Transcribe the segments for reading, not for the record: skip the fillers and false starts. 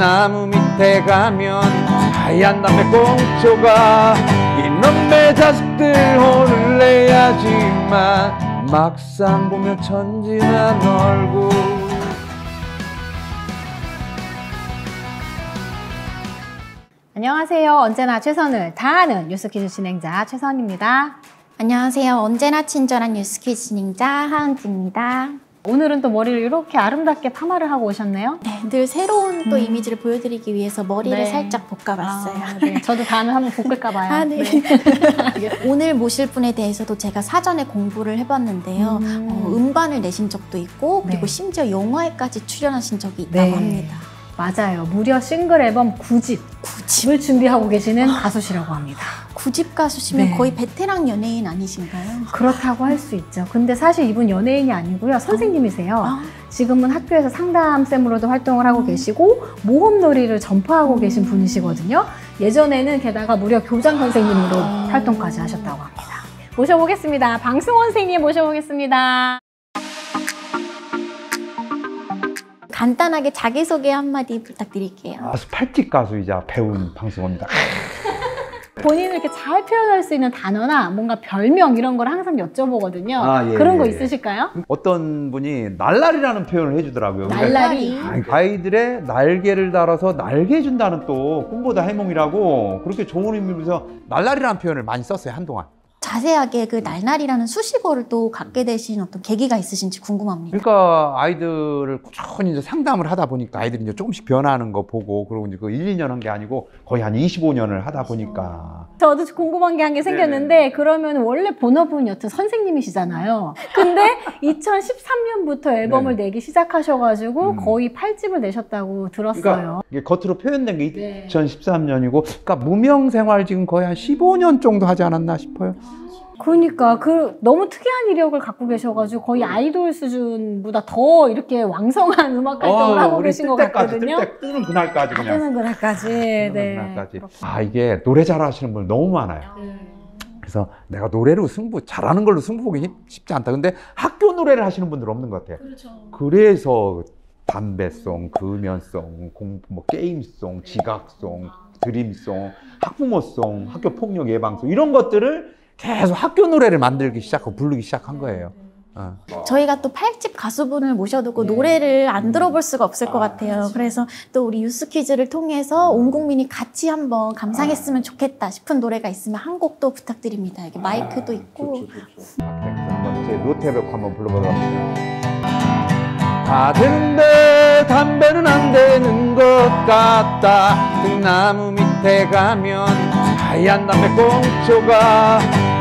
등나무 밑에 가면 하얀 담배 꽁초가 이놈의 자식들 혼을 내야지만 막상 보면 천진한 얼굴. 안녕하세요. 언제나 최선을 다하는 뉴스퀴즈 진행자 최선입니다. 안녕하세요. 언제나 친절한 뉴스퀴즈 진행자 하은지입니다. 오늘은 또 머리를 이렇게 아름답게 파마를 하고 오셨네요. 네, 늘 새로운 또 이미지를 보여드리기 위해서 머리를 네. 살짝 볶아봤어요. 네. 저도 다음에 한번 볶을까 봐요. 아, 네. 오늘 모실 분에 대해서도 제가 사전에 공부를 해봤는데요. 음반을 내신 적도 있고 그리고 심지어 영화에까지 출연하신 적이 있다고 합니다. 맞아요. 무려 싱글 앨범 9집을 준비하고 계시는 가수시라고 합니다. 9집 가수시면 거의 베테랑 연예인 아니신가요? 그렇다고 할 수 있죠. 근데 사실 이분 연예인이 아니고요. 선생님이세요. 지금은 학교에서 상담쌤으로도 활동을 하고 계시고 모험놀이를 전파하고 계신 분이시거든요. 예전에는 게다가 무려 교장 선생님으로 활동까지 하셨다고 합니다. 모셔보겠습니다. 방승원 선생님 모셔보겠습니다. 간단하게 자기소개 한마디 부탁드릴게요. 팔집 가수이자 배우인 방승호입니다. 본인을 이렇게 잘 표현할 수 있는 단어나 뭔가 별명 이런 걸 항상 여쭤보거든요. 그런 거 있으실까요? 어떤 분이 날라리라는 표현을 해주더라고요. 날라리? 아이들의 날개를 달아서 날개 준다는 또 꿈보다 해몽이라고 그렇게 좋은 의미로서 날라리라는 표현을 많이 썼어요, 한동안. 자세하게 그 날날이라는 수식어를 또 갖게 되신 어떤 계기가 있으신지 궁금합니다. 그러니까 아이들을 꾸준히 이제 상담을 하다 보니까 아이들이 이제 조금씩 변하는 거 보고 그리고 이제 그 1, 2년 한 게 아니고 거의 한 25년을 하다 보니까. 저도 궁금한 게 한 게 생겼는데 그러면 원래 본업은 여튼 선생님이시잖아요. 근데 2013년부터 앨범을 내기 시작하셔가지고 거의 8집을 내셨다고 들었어요. 그러니까 이게 겉으로 표현된 게 2013년이고 그러니까 무명 생활 지금 거의 한 15년 정도 하지 않았나 싶어요. 그러니까 너무 특이한 이력을 갖고 계셔가지고 거의 아이돌 수준보다 더 이렇게 왕성한 음악 활동을 하고 계신 것 같거든요. 뜨는 그날까지 그냥. 뜨는 그날까지. 뜨는 그날까지. 이게 노래 잘하시는 분 너무 많아요. 그래서 내가 노래로 잘하는 걸로 승부 보기 쉽지 않다. 근데 학교 노래를 하시는 분들 없는 것 같아요. 그래서 담배송, 금연송, 뭐 게임송, 지각송, 드림송, 학부모송, 학교 폭력 예방송 이런 것들을 계속 학교 노래를 만들기 시작하고 부르기 시작한 거예요. 저희가 또 8집 가수분을 모셔두고 노래를 안 들어볼 수가 없을 것 같아요. 그래서 또 우리 뉴스퀴즈를 통해서 온 국민이 같이 한번 감상했으면 좋겠다 싶은 노래가 있으면 한 곡 또 부탁드립니다. 여기 마이크도 있고. 좋죠. 한번 제 노태벽 한번 불러보도록 합니다. 다 되는데 담배는 안 되는 것 같다. 등나무 밑에 가면 하얀 담배 꽁초가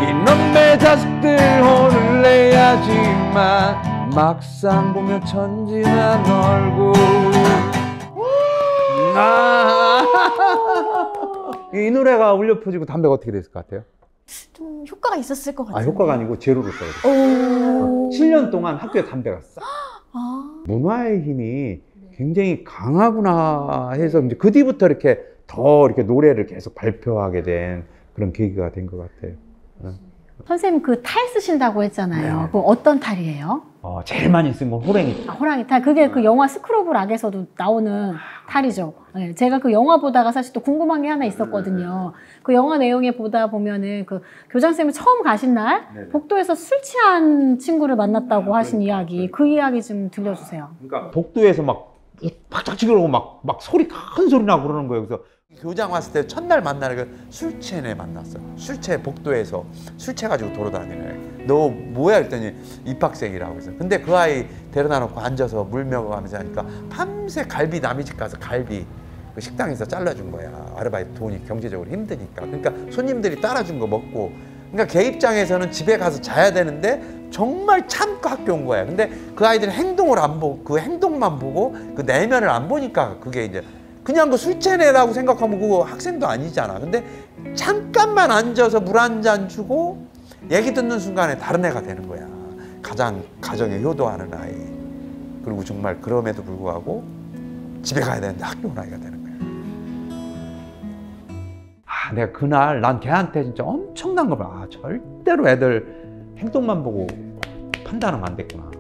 이놈의 자식들 혼을 내야지만 막상 보면 천진한 얼굴. 이 노래가 울려 퍼지고 담배가 어떻게 됐을 것 같아요? 좀 효과가 있었을 것 같아요. 효과가 아니고 제로로 써요. 7년 동안 학교에 담배가 싹. 문화의 힘이 굉장히 강하구나 해서 이제 그 뒤부터 이렇게 더 이렇게 노래를 계속 발표하게 된 그런 계기가 된 것 같아요. 선생님 그 탈 쓰신다고 했잖아요. 그 어떤 탈이에요? 제일 많이 쓴 건 호랑이 탈. 호랑이 탈. 그게 그 영화 스쿨 오브 락에서도 나오는 탈이죠. 제가 그 영화 보다가 사실 또 궁금한 게 하나 있었거든요. 그 영화 내용에 보다 보면은 그 교장선생님이 처음 가신 날 복도에서 술 취한 친구를 만났다고 하신 이야기. 그 이야기 좀 들려주세요. 그러니까 복도에서 막 박짝지 그러고 막 소리 큰 소리 나고 그러는 거예요. 그래서 교장 왔을 때 첫날 만나는 그 술 취한 애 만났어요. 술 취해 복도에서 술 취해가지고 돌아다니네. 너 뭐야 했더니 입학생이라고 해서. 근데 그 아이 데려다 놓고 앉아서 물 먹어가면서 하니까 밤새 갈비 남의 집 가서 갈비 그 식당에서 잘라준 거야. 아르바이트 돈이 경제적으로 힘드니까. 그러니까 손님들이 따라준 거 먹고. 그러니까 걔 입장에서는 집에 가서 자야 되는데 정말 참고 학교 온 거야. 근데 그 아이들은 행동을 안 보고 그 행동만 보고 그 내면을 안 보니까 그게 이제 그냥 그 술 취한 애라고 생각하면 그거 학생도 아니잖아. 근데 잠깐만 앉아서 물 한 잔 주고 얘기 듣는 순간에 다른 애가 되는 거야. 가장 가정에 효도하는 아이. 그리고 정말 그럼에도 불구하고 집에 가야 되는데 학교 온 아이가 되는 거야. 내가 그날 난 걔한테 진짜 엄청난 걸 봐. 절대로 애들 행동만 보고 판단하면 안 됐구나.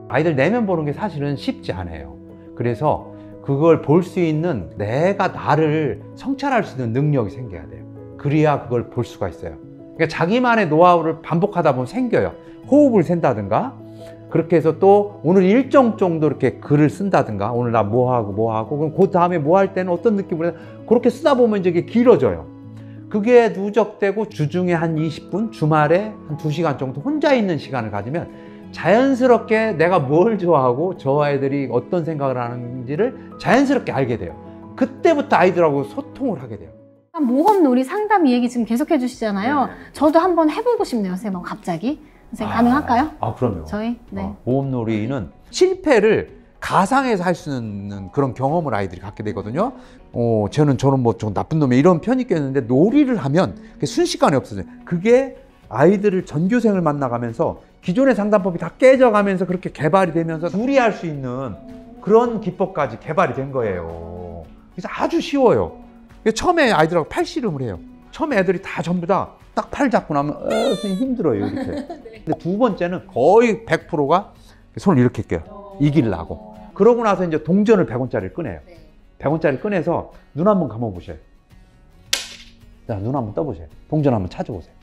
아이들 내면 보는 게 사실은 쉽지 않아요. 그래서 그걸 볼 수 있는 내가 나를 성찰할 수 있는 능력이 생겨야 돼요. 그래야 그걸 볼 수가 있어요. 그러니까 자기만의 노하우를 반복하다 보면 생겨요. 호흡을 센다든가, 그렇게 해서 또 오늘 일정 정도 이렇게 글을 쓴다든가, 오늘 나 뭐 하고 그럼 그 다음에 뭐 할 때는 어떤 느낌으로 그렇게 쓰다 보면 이제 이게 길어져요. 그게 누적되고 주중에 한 20분, 주말에 한 2시간 정도 혼자 있는 시간을 가지면 자연스럽게 내가 뭘 좋아하고 저 아이들이 어떤 생각을 하는지를 자연스럽게 알게 돼요. 그때부터 아이들하고 소통을 하게 돼요. 모험놀이 상담 이 얘기 지금 계속 해주시잖아요. 네. 저도 한번 해보고 싶네요, 선생님. 갑자기. 선생님 가능할까요? 그럼요. 저희? 네. 모험놀이는 실패를 가상에서 할 수 있는 그런 경험을 아이들이 갖게 되거든요. 저는 뭐 좀 나쁜 놈이 이런 편이 있겠는데, 놀이를 하면 순식간에 없어져요. 그게 아이들을 전교생을 만나가면서 기존의 상담법이 다 깨져가면서 그렇게 개발이 되면서 둘이 할 수 있는 그런 기법까지 개발이 된 거예요. 그래서 아주 쉬워요. 처음에 아이들하고 팔씨름을 해요. 처음에 애들이 다 전부 다 딱 팔 잡고 나면 선생님 힘들어요, 이렇게. 근데 두 번째는 거의 100%가 손을 이렇게 껴요. 이기려고. 그러고 나서 이제 동전을 100원짜리를 꺼내요. 100원짜리 꺼내서 눈 한번 감아보세요. 자, 눈 한번 떠보세요. 동전 한번 찾아보세요.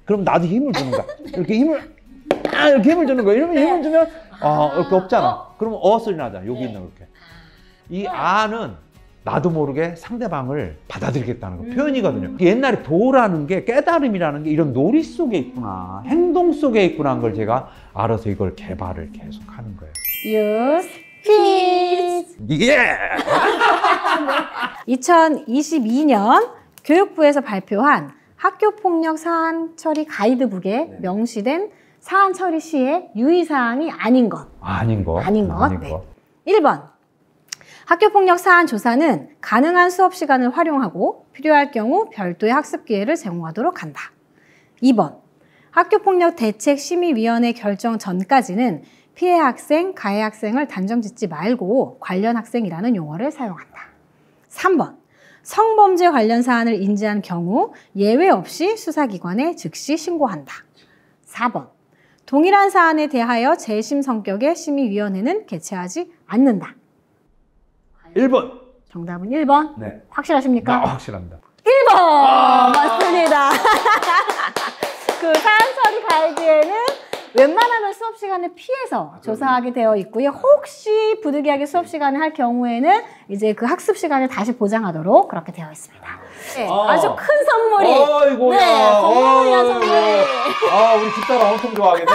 그럼 나도 힘을 주는 거야. 이렇게 힘을 주는 거야. 이러면 힘을 주면 이렇게 없잖아. 그러면 소리 나잖아. 여기 있는 이렇게. 이 아는 나도 모르게 상대방을 받아들이겠다는 거 표현이거든요. 옛날에 도라는 게, 깨달음이라는 게 이런 놀이 속에 있구나, 행동 속에 있구나 하는 걸 제가 알아서 이걸 개발을 계속 하는 거예요. 뉴스 퀴즈! 이게 2022년 교육부에서 발표한 학교폭력 사안 처리 가이드북에 명시된 사안 처리 시의 유의사항이 아닌 것. 아닌 것. 네. 1번. 학교폭력 사안 조사는 가능한 수업 시간을 활용하고 필요할 경우 별도의 학습 기회를 제공하도록 한다. 2번. 학교폭력 대책심의위원회 결정 전까지는 피해 학생, 가해 학생을 단정 짓지 말고 관련 학생이라는 용어를 사용한다. 3번. 성범죄 관련 사안을 인지한 경우 예외 없이 수사기관에 즉시 신고한다. 4번. 동일한 사안에 대하여 재심 성격의 심의위원회는 개최하지 않는다. 1번. 정답은 1번. 네. 확실하십니까? 확실합니다. 1번! 맞습니다. 그 사안 처리 가이드에는 웬만하면 수업 시간을 피해서 조사하게 되어 있고요. 혹시 부득이하게 수업 시간을 할 경우에는 이제 그 학습 시간을 다시 보장하도록 그렇게 되어 있습니다. 네, 아주 큰 선물이. 아이고야. 네, 건강을 선물이. 우리 집사람 엄청 좋아하겠네.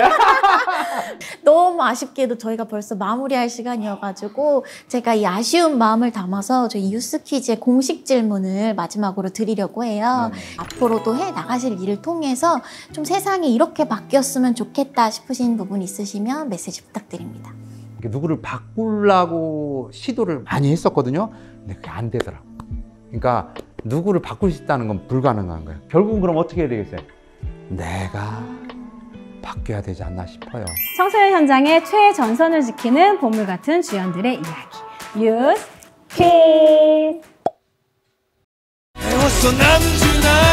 너무 아쉽게도 저희가 벌써 마무리할 시간이어가지고 제가 이 아쉬운 마음을 담아서 저희 뉴스 퀴즈의 공식 질문을 마지막으로 드리려고 해요. 앞으로도 해 나가실 일을 통해서 좀 세상이 이렇게 바뀌었으면 좋겠다 싶으신 부분 있으시면 메시지 부탁드립니다. 누구를 바꾸려고 시도를 많이 했었거든요. 근데 그게 안 되더라고. 그러니까 누구를 바꿀 수 있다는 건 불가능한 거예요. 결국은 그럼 어떻게 해야 되겠어요? 내가 바뀌어야 되지 않나 싶어요. 청소년 현장의 최전선을 지키는 보물 같은 주연들의 이야기. 뉴스 퀴즈! 배웠어 남준아